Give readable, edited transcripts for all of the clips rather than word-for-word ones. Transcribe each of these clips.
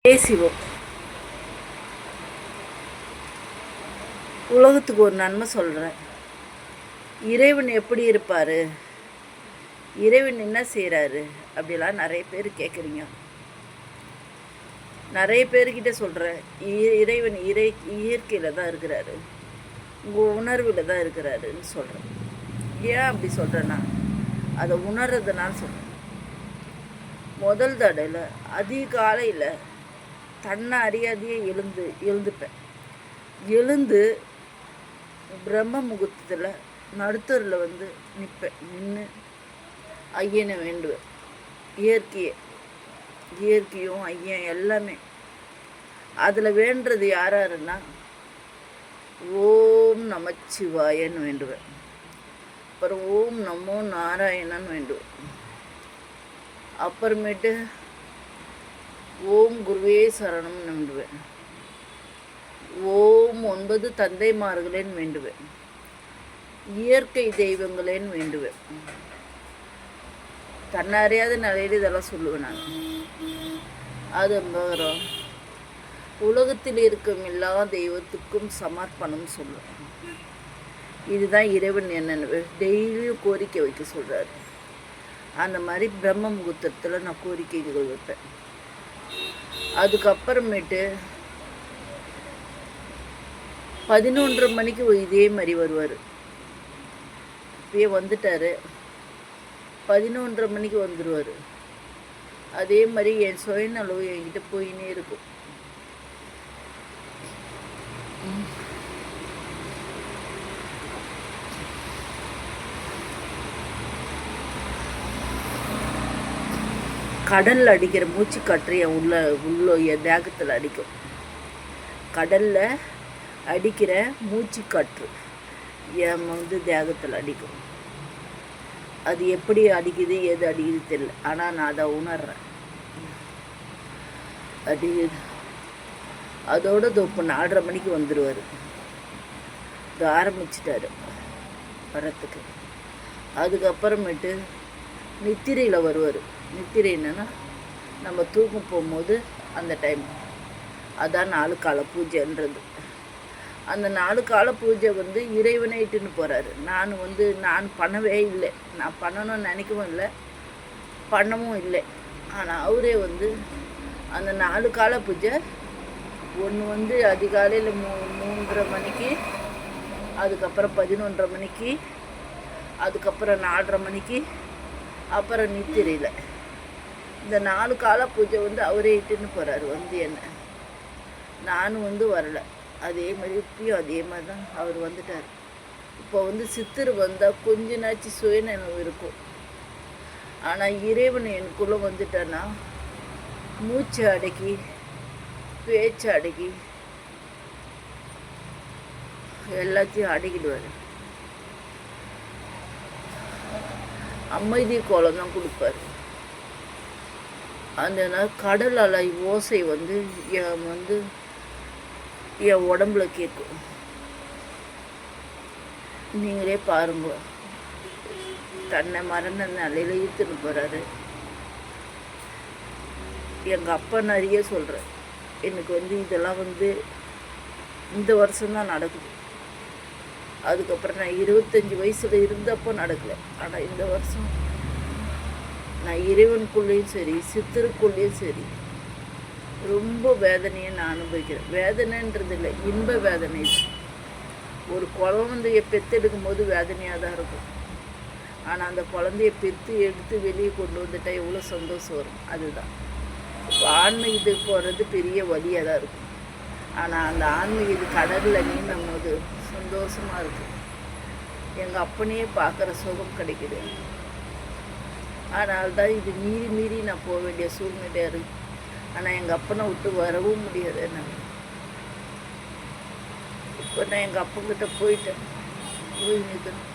பேசிவோம். உலகத்துக்கு ஒரு நன்மை சொல்கிறேன். இறைவன் எப்படி இருப்பார், இறைவன் என்ன செய்கிறாரு அப்படிலாம் நிறைய பேர் கேட்குறீங்க. நிறைய பேர்கிட்ட சொல்கிறேன், இறைவன் இயற்கையில் தான் இருக்கிறாரு, உங்கள் உணர்வில் தான் இருக்கிறாருன்னு சொல்கிறேன். ஏன் அப்படி சொல்கிறேன்னா, அதை உணர்றதுனால சொல்கிறேன். முதல் தடையில் அதிகாலையில் தன்னை அறியாதையே எழுந்துப்பேன். எழுந்து பிரம்ம முகூர்த்தத்தில் நடுத்தரில் நிற்பேன். நின்று ஐயனை வேண்டுவேன். இயற்கையும் ஐயன் எல்லாமே. அதில் வேண்டுறது யாருன்னா, ஓம் நமச்சிவாயன்னு வேண்டுவேன். அப்புறம் ஓம் நமோ நாராயணன்னு வேண்டுவேன். அப்புறமேட்டு ஓம் குருவே சரணம்னு வேண்டுவேன். ஓம் 9 தந்தைமார்களேன்னு வேண்டுவேன். இயற்கை தெய்வங்களேன்னு வேண்டுவேன். தன்னறியாத நிலையில் இதெல்லாம் சொல்லுவேன் நான். அது அப்புறம் உலகத்தில் இருக்கும் எல்லா தெய்வத்துக்கும் சமர்ப்பணம் சொல்லுவேன். இதுதான் இறைவன் என்னென்ன டெய்லியும் கோரிக்கை வைக்க சொல்கிறாரு. அந்த மாதிரி பிரம்ம முகூர்த்தத்தில் நான் கோரிக்கைகள் வைப்பேன். அதுக்கப்புறமேட்டு 11:30 மணிக்கு இதே மாதிரி வருவார். இப்பயே வந்துட்டார். 11:30 மணிக்கு வந்துடுவார். அதே மாதிரி என் சுயநலவு என்கிட்ட போயின்னே இருக்கும். கடலில் அடிக்கிற மூச்சு காற்று என் உள்ள என் தேகத்தில் அடிக்கும். கடலில் அடிக்கிற மூச்சு காற்று என் தேகத்தில் அடிக்கும். அது எப்படி அடிக்குது, எது அடிக்குது தெரியல. ஆனால் நான் அதை உணர்றேன். அடிக்குது. அதோட இப்போ 4:30 மணிக்கு வந்துடுவார். இது ஆரம்பிச்சிட்டாரு வரத்துக்கு. அதுக்கப்புறமேட்டு நித்திரையில் வருவார். நித்திரை என்னன்னா, நம்ம தூக்கம் போகும்போது அந்த டைம். அதான் 4 கால பூஜைன்றது. அந்த 4 கால பூஜை இறைவனை இட்டுன்னு போகிறாரு. நான் பண்ணவே இல்லை. நான் பண்ணணும்னு நினைக்கவும் இல்லை, பண்ணவும் இல்லை. ஆனால் அவரே அந்த 4 கால பூஜை ஒன்று அதிகாலையில் 3:30 மணிக்கு, அதுக்கப்புறம் 11:30 மணிக்கு, அதுக்கப்புறம் 4:30 மணிக்கு, அப்புறம் நித்திரையில். இந்த 4 கால பூஜை அவரே இட்டுன்னு போகிறாரு என்ன. நானும் வரலை. அதே மாதிரி இப்பயும் அதே மாதிரி தான் அவர் வந்துட்டார். இப்போ சித்தர் வந்தால் கொஞ்ச நாச்சு சுயநலம் இருக்கும். ஆனால் இறைவன் எனக்குள்ளே வந்துட்டான்னா மூச்சு அடக்கி, பேச்சு அடக்கி, எல்லாத்தையும் அடக்கிடுவார். அமைதி கோலம் தான் கொடுப்பார். அந்த கடல் அலை ஓசை என் உடம்புல கேட்கும். நீங்களே பாருங்க. தன்னை மரண நிலையில இழுத்துன்னு போகிறாரு. எங்கள் அப்பா நிறைய சொல்கிறேன். எனக்கு இதெல்லாம் இந்த வருஷம்தான் நடக்குது. அதுக்கப்புறம் நான் 25 வயசில் இருந்தப்போ நடக்கலை. ஆனால் இந்த வருஷம் நான் இறைவனுக்குள்ளேயும் சரி, சித்தருக்குள்ளேயும் சரி, ரொம்ப வேதனையை நான் அனுபவிக்கிறேன். வேதனைன்றது இல்லை, இன்ப வேதனை. ஒரு குழந்தைய பெற்றெடுக்கும் போது வேதனையாக தான் இருக்கும். ஆனால் அந்த குழந்தைய பெற்று எடுத்து வெளியே கொண்டு வந்துட்டால் எவ்வளோ சந்தோஷம் வரும். அதுதான் இப்போ ஆன்மீகத்துக்கு போகிறது பெரிய வழியாக தான் இருக்கும். ஆனால் அந்த ஆன்மீக கடலில் நீந்தும் போது சந்தோஷமாக இருக்குது. எங்கள் அப்பனையே பார்க்குற சுகம் கிடைக்குது. அதனால்தான் இது மீறி நான் போக வேண்டிய சூழ்நிலையாக இருக்குது. ஆனால் எங்கள் அப்பனை விட்டு வரவும் முடியாது என்னால். இப்போ நான் எங்கள் அப்பங்கிட்ட போயிட்டேன். போய் நிற்கிறேன்.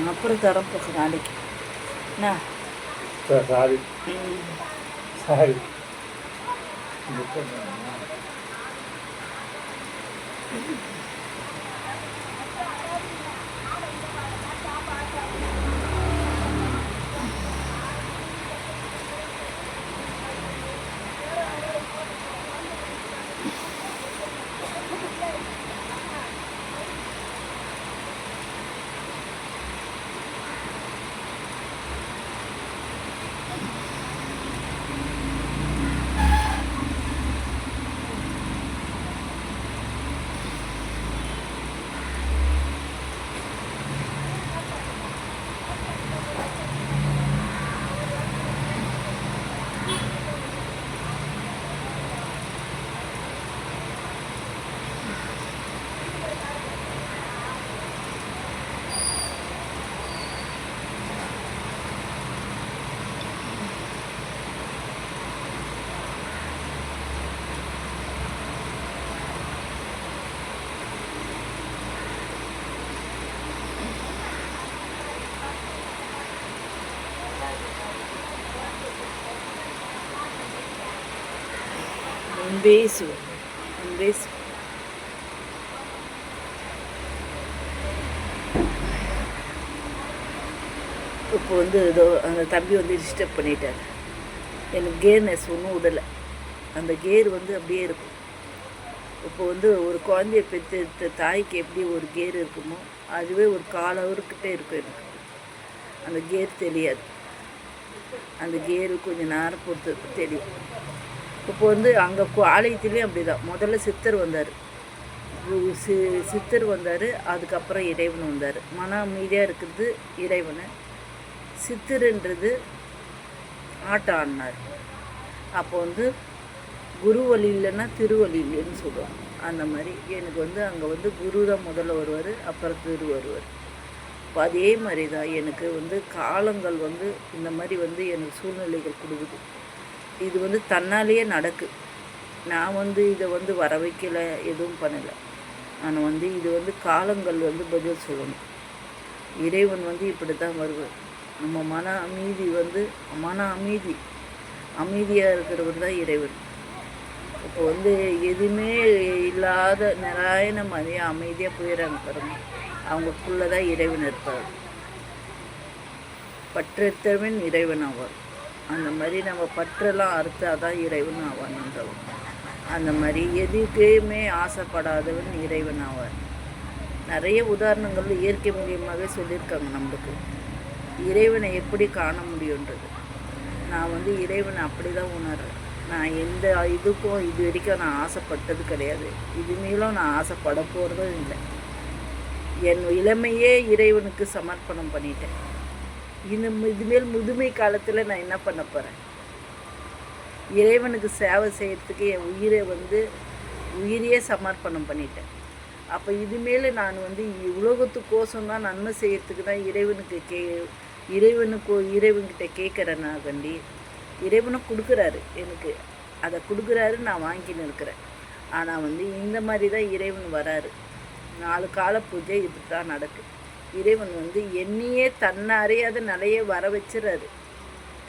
அப்புறம் தரப்போக்கு நாளைக்கு என்ன சாரி சாரி பேசு பேசு. இப்போ வந்து ஏதோ அந்த தம்பி வந்து டிஸ்டர்ப் பண்ணிட்டார். எனக்கு கேர்னஸ் ஒன்றும் விடலை. அந்த கேர் வந்து அப்படியே இருக்கும். இப்போ வந்து ஒரு குழந்தைய பெற்று தாய்க்கு எப்படி ஒரு கேர் இருக்குமோ அதுவே ஒரு 1/4 ஹவர்கிட்ட இருக்கும். எனக்கு அந்த கேர் தெரியாது. அந்த கேரு கொஞ்சம் நேரம் பொறுத்து தெரியும். இப்போ வந்து அங்கே ஆலயத்துலேயும் அப்படி தான். முதல்ல சித்தர் வந்தார், சித்தர் வந்தார், அதுக்கப்புறம் இறைவன் வந்தார். மன அமைதியாக இருக்கிறது இறைவன், சித்தருன்றது ஆட்டம் ஆடினார். அப்போ வந்து குரு வழி இல்லைன்னா திருவழி இல்லைன்னு சொல்லுவாங்க. அந்த மாதிரி எனக்கு வந்து அங்கே வந்து குரு தான் முதல்ல வருவார், அப்புறம் திரு வருவார். இப்போ அதே மாதிரி தான் எனக்கு வந்து காலங்கள் வந்து இந்த மாதிரி வந்து எனக்கு சூழ்நிலைகள் கொடுக்குது. இது வந்து தன்னாலேயே நடக்கு. நான் வந்து இதை வந்து வர வைக்கலை, எதுவும் பண்ணலை. ஆனால் வந்து இது வந்து காலங்கள் வந்து பதில் சொல்லணும். இறைவன் வந்து இப்படி தான் வருவார். நம்ம மன அமைதி வந்து அமைதியாக இருக்கிறவர் தான் இறைவன். இப்போ வந்து எதுவுமே இல்லாத நாராயண மாதிரியாக அமைதியாக போயிடறாங்க பாருங்க, அவங்களுக்குள்ளே தான் இறைவன் இருப்பார். பற்றெடுத்தவன் இறைவன் ஆவார். அந்த மாதிரி நம்ம பற்றெல்லாம் அறுத்தா தான் இறைவன் ஆவான்ன்றவன். அந்த மாதிரி எதுக்குமே ஆசைப்படாதவன் இறைவன் ஆவார். நிறைய உதாரணங்கள் இயற்கை மூலியமாகவே சொல்லியிருக்காங்க நம்மளுக்கு இறைவனை எப்படி காண முடியுன்றது. நான் வந்து இறைவனை அப்படி தான் உணர்றேன். நான் எந்த இதுக்கும் இது வரைக்கும் நான் ஆசைப்பட்டது கிடையாது, இதுமேலும் நான் ஆசைப்பட போகிறதும் இல்லை. என் இளமையே இறைவனுக்கு சமர்ப்பணம் பண்ணிட்டேன். இதுமேல் முதுமை காலத்தில் நான் என்ன பண்ண போகிறேன்? இறைவனுக்கு சேவை செய்கிறதுக்கு என் உயிரையே சமர்ப்பணம் பண்ணிட்டேன். அப்போ இதுமேல் நான் வந்து உலகத்துக்கோசம் தான் நன்மை செய்கிறதுக்கு தான் இறைவன்கிட்ட கேட்குறேன். நான் கண்டி இறைவனும் கொடுக்குறாரு, எனக்கு அதை கொடுக்குறாரு, நான் வாங்கின்னு இருக்கிறேன். ஆனால் வந்து இந்த மாதிரி தான் இறைவன் வராரு. 4 கால பூஜை இப்படி தான் நடக்குது. இறைவன் வந்து என்னையே தன்னை அறியாத நிலையை வர வச்சுறாரு.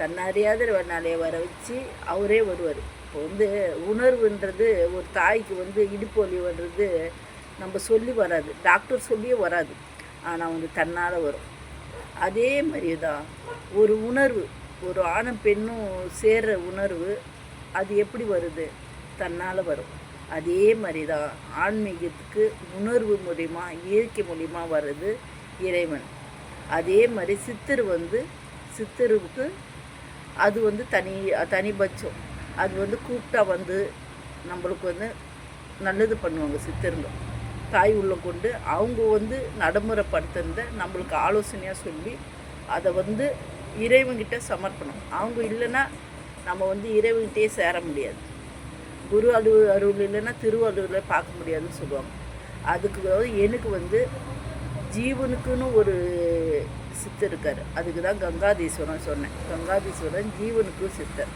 தன்னை அறியாத நிலையை வர வச்சு அவரே வருவார். இப்போ வந்து உணர்வுன்றது ஒரு தாய்க்கு வந்து இடுப்பு வலி வர்றது நம்ம சொல்லி வராது, டாக்டர் சொல்லியே வராது, ஆனால் வந்து தன்னால் வரும். அதே மாதிரி தான் ஒரு உணர்வு, ஒரு ஆணும் பெண்ணும் சேர்ற உணர்வு, அது எப்படி வருது? தன்னால் வரும். அதே மாதிரி தான் ஆன்மீகத்துக்கு உணர்வு மூலிமா இயற்கை மூலிமா வர்றது இறைவன். அதே மாதிரி சித்தருக்கு அது வந்து தனிபட்சம். அது வந்து கூப்பிட்டா வந்து நம்மளுக்கு வந்து நல்லது பண்ணுவாங்க சித்தருங்க. தாய் உள்ளம் கொண்டு அவங்க வந்து நடைமுறைப்படுத்துறத நம்மளுக்கு ஆலோசனையாக சொல்லி அதை வந்து இறைவன்கிட்ட சமர்ப்பணம். அவங்க இல்லைன்னா நம்ம வந்து இறைவன்கிட்டயே சேர முடியாது. குரு அருள் இல்லைன்னா திருவள்ளுவரில் பார்க்க முடியாதுன்னு சொல்லுவாங்க. அதுக்கு எனக்கு வந்து ஜீவனுக்குன்னு ஒரு சித்தர் இருக்கார். அதுக்கு தான் கங்காதீஸ்வரன் சொன்னேன். கங்காதீஸ்வரன் ஜீவனுக்கும் சித்தர்.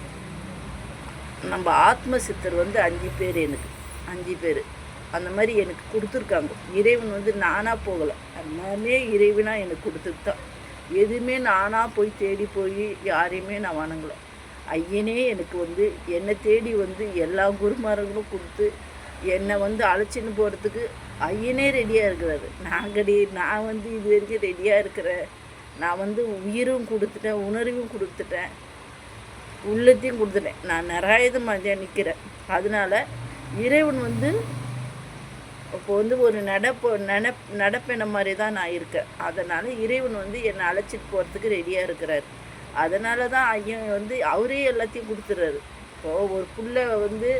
நம்ம ஆத்ம சித்தர் வந்து 5 பேர், எனக்கு 5 பேர் அந்த மாதிரி எனக்கு கொடுத்துருக்காங்க. இறைவன் வந்து நானாக போகலை, எல்லாமே இறைவனாக எனக்கு கொடுத்துட்டு தான். எதுவுமே நானாக போய் தேடி போய் யாரையுமே நான் வணங்கலை. ஐயனே எனக்கு வந்து என்னை தேடி வந்து எல்லா குருமார்களும் கொடுத்து என்னை வந்து அழைச்சின்னு போகிறதுக்கு ஐயனே ரெடியாக இருக்கிறாரு. நான் வந்து இது வரைக்கும் ரெடியாக இருக்கிறேன். நான் வந்து உயிரும் கொடுத்துட்டேன், உணர்வும் கொடுத்துட்டேன், உள்ளத்தையும் கொடுத்துட்டேன். நான் நிறைய மாதிரியாக நிற்கிறேன். அதனால் இறைவன் வந்து இப்போ வந்து ஒரு நடப்பின மாதிரி தான் நான் இருக்கேன். அதனால் இறைவன் வந்து என்னை அழைச்சிட்டு போகிறதுக்கு ரெடியாக இருக்கிறார். அதனால தான் ஐயன் வந்து அவரே எல்லாத்தையும் கொடுத்துட்றாரு. இப்போது ஒரு புள்ள வந்து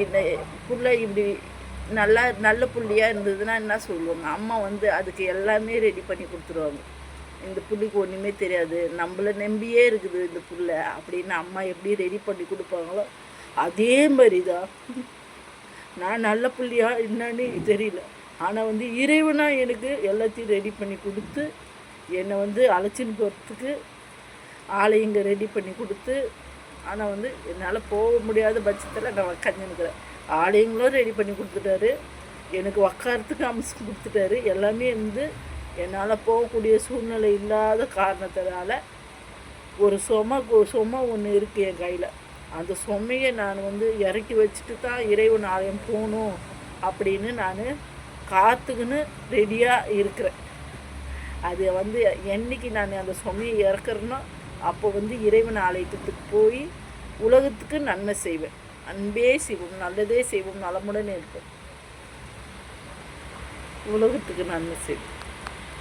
இந்த புள்ள இப்படி நல்ல புள்ளியாக இருந்ததுன்னா என்ன சொல்லுவாங்க, அம்மா வந்து அதுக்கு எல்லாமே ரெடி பண்ணி கொடுத்துருவாங்க. இந்த புள்ளிக்கு ஒன்றுமே தெரியாது, நம்மளை நம்பியே இருக்குது இந்த புள்ள அப்படின்னு அம்மா எப்படி ரெடி பண்ணி கொடுப்பாங்களோ அதே மாதிரி தான் நான் நல்ல புள்ளியா என்னன்னு தெரியல. ஆனால் வந்து இறைவனாக எனக்கு எல்லாத்தையும் ரெடி பண்ணி கொடுத்து என்னை வந்து அழைச்சின்னு போகிறதுக்கு ஆலயங்க ரெடி பண்ணி கொடுத்து, ஆனால் வந்து என்னால் போக முடியாத பட்சத்தில் நான் உக்காந்துருக்கிறேன். ஆலயங்களும் ரெடி பண்ணி கொடுத்துட்டாரு, எனக்கு உக்காரத்துக்கு அம்சம் கொடுத்துட்டாரு. எல்லாமே வந்து என்னால் போகக்கூடிய சூழ்நிலை இல்லாத காரணத்தினால ஒரு சுமை ஒன்று இருக்குது என் கையில். அந்த சுமையை நான் வந்து இறக்கி வச்சுட்டு தான் இறைவன் ஆலயம் போகணும் அப்படின்னு நான் காத்துக்குன்னு ரெடியாக இருக்கிறேன். அது வந்து என்றைக்கு நான் அந்த சுமையை இறக்குறேனோ அப்போ வந்து இறைவன் ஆலயத்துக்கு போய் உலகத்துக்கு நன்மை செய்வேன். அன்பே செய்வோம், நல்லதே செய்வோம், நலமுடன் இருப்போம், உலகத்துக்கு நன்மை செய்வோம்.